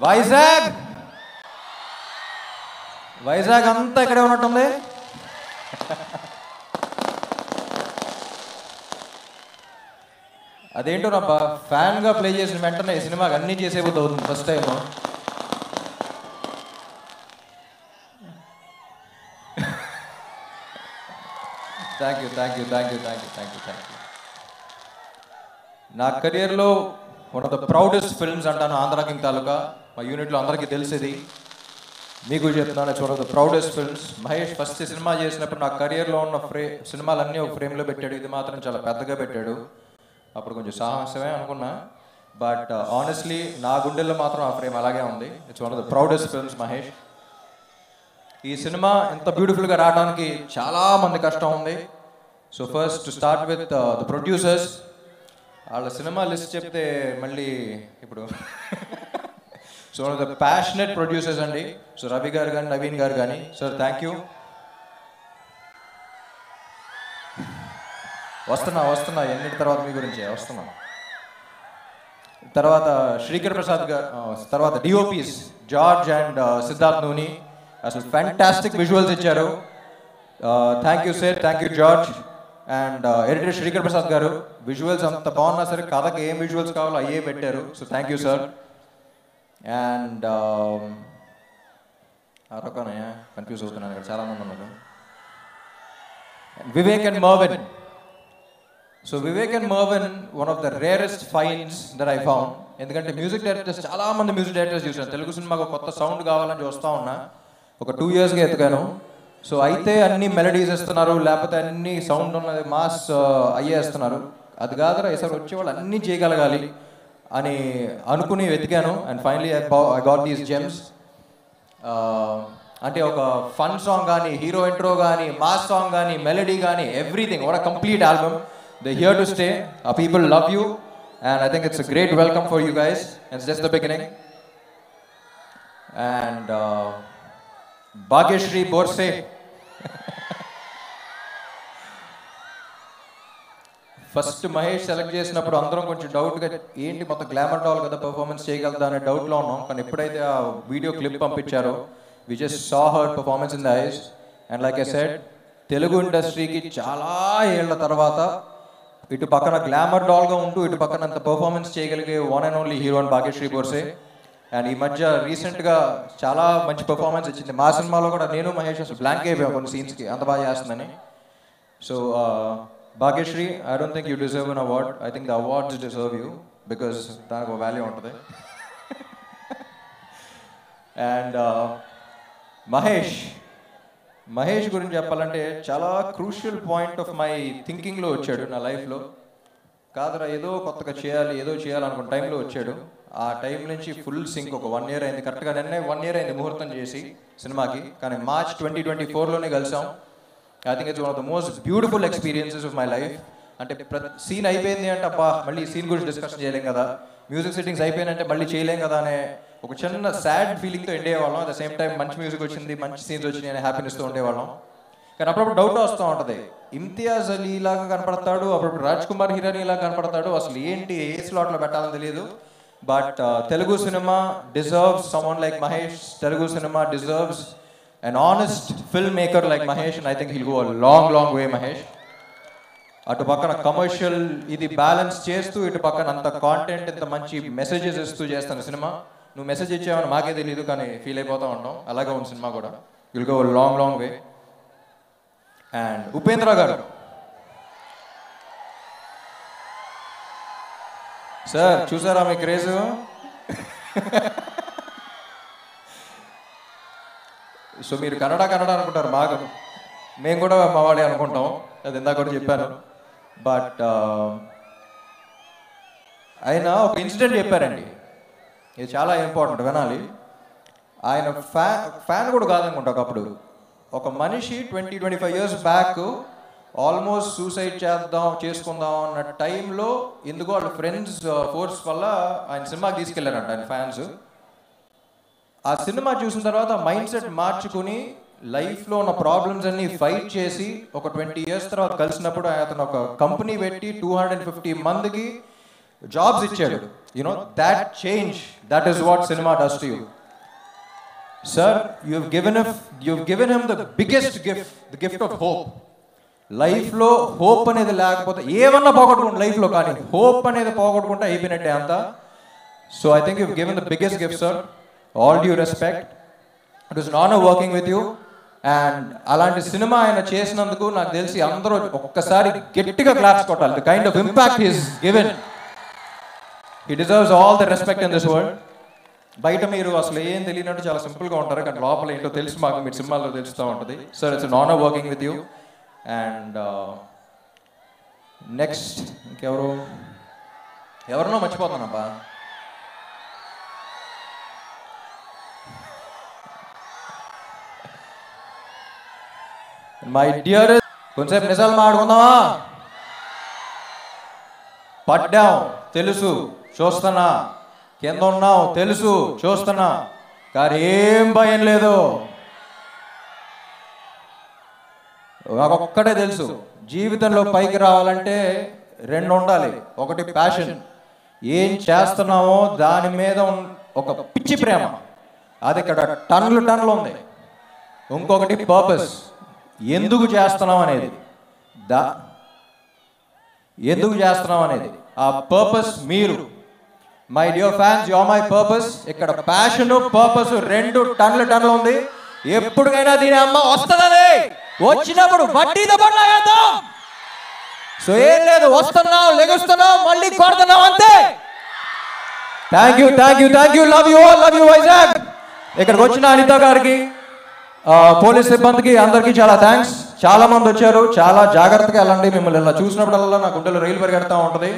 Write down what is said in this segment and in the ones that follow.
వైజాగ్ వైజాగ్ అంతా ఇక్కడే ఉన్నట్టుంది. అదేంటో నా ఫ్యాన్గా ప్లే చేసిన వెంటనే సినిమాకి అన్నీ చేసేబోతు అవుతుంది first time. Thank you thank you thank you thank you thank you thank you. నా కెరియర్లో one of the proudest films అంటాను ఆంధ్ర కింగ్ తాలూకా. మా యూనిట్లో అందరికీ తెలిసేది, మీకు చెప్తున్నాను, it's one of the proudest films. Mahesh first cinema చేసినప్పుడు నా కెరియర్లో ఉన్న సినిమాలన్నీ ఒక ఫ్రేమ్లో పెట్టాడు. ఇది మాత్రం చాలా పెద్దగా పెట్టాడు. అప్పుడు కొంచెం సాహసమే అనుకున్నా, బట్ ఆనెస్ట్లీ నా గుండెల్లో మాత్రం ఆ ఫ్రేమ్ అలాగే ఉంది. It's one of the proudest films Mahesh. ఈ సినిమా ఇంత బ్యూటిఫుల్గా రావడానికి చాలా మంది కష్టం ఉంది. So first to start with the producers. వాళ్ళ సినిమా లిస్ట్ చెప్తే మళ్ళీ ఇప్పుడు so one of the passionate producers అండి. సో రవి గారు కానీ నవీన్ గారు కానీ, సార్ థ్యాంక్ యూ. వస్తున్నా ఎన్నిటి తర్వాత మీ గురించే వస్తున్నా. తర్వాత శ్రీకర్ ప్రసాద్ గారు, తర్వాత డిఓపీస్ జార్జ్ అండ్ సిద్ధార్థ్ నూని అసలు ఫ్యాంటాస్టిక్ విజువల్స్ ఇచ్చారు. Thank you sir, thank you George. And editor Srikar Prasad గారు, విజువల్స్ అంత బాగున్నా సరే కథకి ఏం విజువల్స్ కావాలో అయ్యే పెట్టారు. So thank you sir. And రొక్కనయ్యా కన్ఫ్యూజ్ అవుతున్నాను, ఇక్కడ చాలామంది ఉన్నారు. Vivek and Marvin. So Vivek and Marvin one of the rarest finds that I found. ఎందుకంటే మ్యూజిక్ డైరెక్టర్స్ చాలా మంది మ్యూజిక్ డైరెక్టర్స్ చూసాను. తెలుగు సినిమాకు కొత్త సౌండ్ కావాలని చూస్తూ ఉన్నా, ఒక 2 yearsగా ఎత్తుకాను. సో అయితే అన్ని మెలడీస్ ఇస్తున్నారు, లేకపోతే అన్ని సౌండ్ ఉన్నది మాస్ అయ్యేస్తున్నారు. అది కాదురా, ఈసారి వచ్చే వాళ్ళు అన్నీ చేయగలగాలి అని అనుకుని వెతికాను. And finally I got these gems. అంటే ఒక ఫన్ సాంగ్ కానీ, హీరో ఇంట్రో కానీ, మాస్ సాంగ్ కానీ, మెలడీ కానీ, everything. What a complete album. They're here to stay. Our people love you, and I think it's a great welcome for you guys. It's just the beginning. And Bhagyashree Borse. First Mahesh select చేసినప్పుడు అందరం కొంచెం డౌట్గా, ఏంటి మొత్తం glamour doll కదా, performance చేయగలదా అనే డౌట్లో ఉన్నాం. కానీ ఎప్పుడైతే ఆ వీడియో క్లిప్ పంపించారో, we just saw her performance in the eyes. And like I said, Telugu ఇండస్ట్రీకి చాలా ఏళ్ల తర్వాత ఇటు పక్కన గ్లామర్ డాల్గా ఉంటూ ఇటు పక్కన అంత పర్ఫార్మెన్స్ చేయగలిగే వన్ అండ్ ఓన్లీ హీరో అని భాగ్యశ్రీ బోర్సే. అండ్ ఈ మధ్య రీసెంట్గా చాలా మంచి పర్ఫార్మెన్స్ ఇచ్చింది. మా సినిమాలో కూడా నేను మహేష్ అసలు బ్లాంక్ అయిపోయాం కొన్ని సీన్స్కి, అంత బాగా చేస్తుందని. So Bhagyashree, I don't think you deserve an award. I think the awards deserve you, because దానికి ఒక వాల్యూ ఉంటుంది. అండ్ మహేష్ గురించి చెప్పాలంటే చాలా క్రూషియల్ పాయింట్ ఆఫ్ మై థింకింగ్లో వచ్చాడు నా లైఫ్లో. కాదురా ఏదో కొత్తగా చేయాలి, ఏదో చేయాలనుకున్న టైంలో వచ్చాడు. ఆ టైం నుంచి ఫుల్ సింక్. ఒక 1 year అయింది, కరెక్ట్గా నిన్నే 1 year అయింది ముహూర్తం చేసి సినిమాకి. కానీ మార్చ్ 2024లోనే కలిసాం. I think it's one of the most beautiful experiences of my life. అంటే సీన్ అయిపోయింది అంటే అబ్బా మళ్ళీ ఈ సీన్ గురించి డిస్కషన్ చేయలేం కదా, మ్యూజిక్ సెట్టింగ్స్ అయిపోయినంటే మళ్ళీ చేయలేం కదా అనే ఒక చిన్న సాడ్ ఫీలింగ్తో ఎండేవాళ్ళం. అట్ ద సేమ్ టైం మంచి మ్యూజిక్ వచ్చింది, మంచి సీన్స్ వచ్చినాయి అనే హ్యాపీనెస్తో ఉండేవాళ్ళం. కానీ అప్పుడప్పుడు డౌట్ వస్తూ ఉంటుంది, ఇమ్తియాజ్ అలీ లాగా కనపడతాడు, అప్పుడప్పుడు రాజ్ కుమార్ హిరానీ లాగా కనపడతాడు, అసలు ఏంటి ఏ స్లాట్లో పెట్టాలని తెలియదు. But Telugu cinema deserves someone like Mahesh. Telugu cinema deserves an honest filmmaker like Mahesh, and I think he'll go a long way Mahesh. అటు పక్కన కమర్షియల్ ఇది బ్యాలెన్స్ చేస్తూ, ఇటు పక్కన అంత కాంటెంట్, ఇంత మంచి మెసేజెస్ ఇస్తూ చేస్తాను సినిమా. నువ్వు మెసేజ్ ఇచ్చావని మాకే తెలియదు, కానీ ఫీల్ అయిపోతూ ఉంటాం. అలాగే ఉంది సినిమా కూడా. Will go long way. And Upendra గారు, సార్ చూసారా మీ క్రేజ్? సో మీరు కన్నడ అనుకుంటారు బాగా, మేము కూడా మా వాడే అనుకుంటాం, అది ఇందాక కూడా చెప్పాను. బట్ ఆయన ఒక ఇన్సిడెంట్ చెప్పారండి, ఇది చాలా ఇంపార్టెంట్, వినాలి. ఆయన ఫ్యాన్ కూడా కాదనుకుంటా. ఒకప్పుడు ఒక మనిషి 20-25 years బ్యాక్ ఆల్మోస్ట్ సూసైడ్ చేసుకుందాం అన్న టైంలో ఎందుకో వాళ్ళ ఫ్రెండ్స్ ఫోర్స్ వల్ల ఆయన సినిమాకి తీసుకెళ్లారంట ఆయన ఫ్యాన్స్. ఆ సినిమా చూసిన తర్వాత మైండ్ సెట్ మార్చుకుని లైఫ్లో ఉన్న ప్రాబ్లమ్స్ అన్ని ఫైట్ చేసి ఒక 20 years తర్వాత కలిసినప్పుడు అతను ఒక కంపెనీ పెట్టి 250 మందికి జాబ్స్ ఇచ్చాడు. You know that change, that is what cinema does to you. Sir, you've given him the biggest gift, the gift of hope. లైఫ్లో హోప్ అనేది లేకపోతే ఏమన్నా పోగొట్టుకుంటే లైఫ్లో, కానీ హోప్ అనేది పోగొట్టుకుంటే అయిపోయినట్టే అంతా. So I think you've given the biggest gift, sir. All due respect. It was an honor working with you. And అలాంటి సినిమా ఆయన చేసినందుకు నాకు తెలిసి అందరూ ఒక్కసారి గట్టిగా క్లాప్స్ కొట్టాలి. The kind of impact he is given, he deserves all the respect in this world. బయట మీరు అసలు ఏం తెలియనట్టు చాలా సింపుల్గా ఉంటారు, కానీ లోపల ఏంటో తెలిసి మాకు మీరు సినిమాల్లో తెలుస్తూ ఉంటుంది. Sir, it's an honour working with you. And next ఎవరినో మర్చిపోతానబ్బా. మై డియర్, కొంచెంసేపు నిజాలు మాట్లాడుకుందామా? పడ్డాం తెలుసు, చూస్తున్నా. కింద ఉన్నాం తెలుసు, చూస్తున్నా. కానీ ఏం భయం లేదు. ఒక్కటే తెలుసు, జీవితంలో పైకి రావాలంటే రెండు ఉండాలి. ఒకటి ప్యాషన్, ఏం చేస్తున్నామో దాని మీద ఒక పిచ్చి ప్రేమ, అది ఇక్కడ టన్నులు ఉంది. ఇంకొకటి పర్పస్, ఎందుకు చేస్తున్నాం అనేది. ఎందుకు చేస్తున్నాం అనేది ఆ పర్పస్ మీరు. My dear fans, you are my purpose. ఇక్కడ ప్యాషన్ పర్పస్ రెండు టన్నులు ఉంది. ఎప్పటికైనా దీని అమ్మ వస్తుందని, వచ్చినప్పుడు వడ్డీతో పడలాగేద్దాం. సో ఏం లేదు, వస్తున్నాం, లెగుస్తున్నాం, మళ్ళీ కొడుతున్నాం, అంతే. Thank you. Love you Vizag. ఇక్కడికి వచ్చిన అనిత గారికి, పోలీస్ సిబ్బందికి అందరికీ చాలా థ్యాంక్స్. చాలా మంది వచ్చారు. చాలా జాగ్రత్తగా వెళ్ళండి. మిమ్మల్ని ఇలా చూసినప్పుడల్లా నా గుండెలో రైలు పరిగెడతా ఉంటుంది.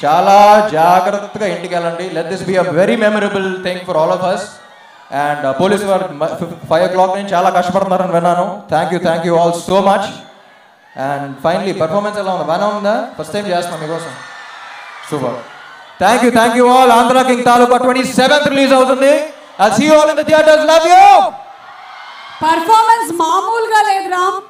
చాలా జాగ్రత్తగా ఇంటికి వెళ్ళండి. Let this be a very memorable thing for all of us. And police వారు 5 o'clock నుంచి చాలా కష్టపడుతున్నారని విన్నాను. Thank you all so much. And finally performance ఎలా ఉంది? బాగా ఉందా? ఫస్ట్ టైం చేస్తున్నాం మీకోసం. Super. Thank you all. Andhra king Taluka 27th release అవుతుంది. I'll see you all in the theaters. Love you. Performance మామూలుగా లేదు రామ్.